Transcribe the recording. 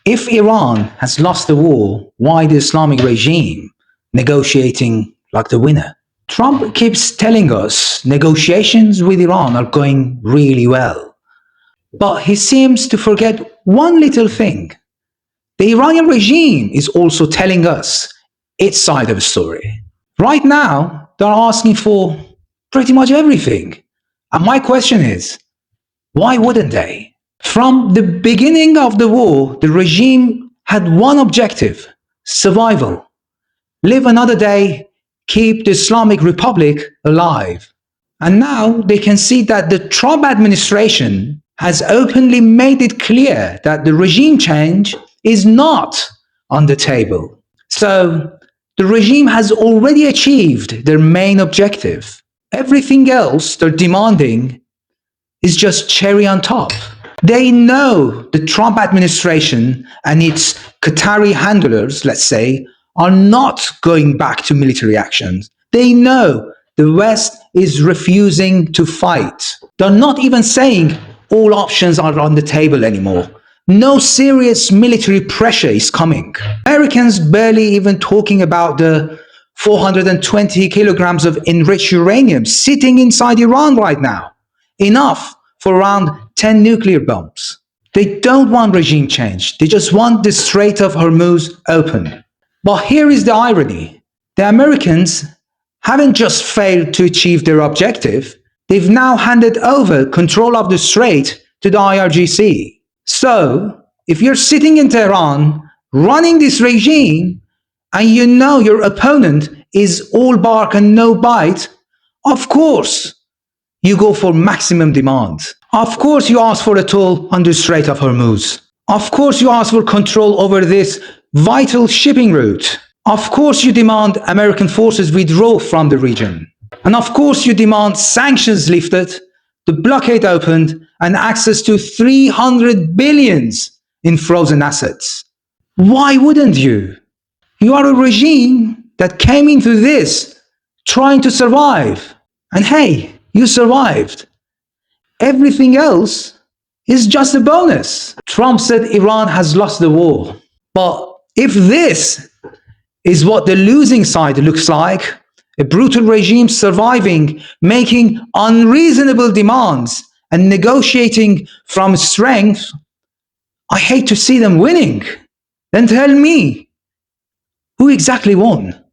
If Iran has lost the war, why the Islamic regime negotiating like the winner? Trump keeps telling us negotiations with Iran are going really well. But he seems to forget one little thing. The Iranian regime is also telling us its side of the story. Right now, they're asking for pretty much everything. And my question is, why wouldn't they? From the beginning of the war, the regime had one objective: survival. Live another day, keep the Islamic Republic alive. And now they can see that the Trump administration has openly made it clear that the regime change is not on the table. So the regime has already achieved their main objective. Everything else they're demanding is just cherry on top. They know the Trump administration and its Qatari handlers, let's say, are not going back to military actions. They know the West is refusing to fight. They're not even saying all options are on the table anymore. No serious military pressure is coming. Americans barely even talking about the 420 kilograms of enriched uranium sitting inside Iran right now. Enough for around 10 nuclear bombs. They don't want regime change. They just want the Strait of Hormuz open. But here is the irony. The Americans haven't just failed to achieve their objective, they've now handed over control of the strait to the IRGC. So, if you're sitting in Tehran running this regime and you know your opponent is all bark and no bite, of course you go for maximum demand. Of course you ask for a toll on the Strait of Hormuz. Of course you ask for control over this vital shipping route. Of course you demand American forces withdraw from the region. And of course you demand sanctions lifted, the blockade opened, and access to 300 billions in frozen assets. Why wouldn't you? You are a regime that came into this trying to survive. And hey, you survived. Everything else is just a bonus. Trump said Iran has lost the war. But if this is what the losing side looks like, a brutal regime surviving, making unreasonable demands, and negotiating from strength, I hate to see them winning. Then tell me, who exactly won?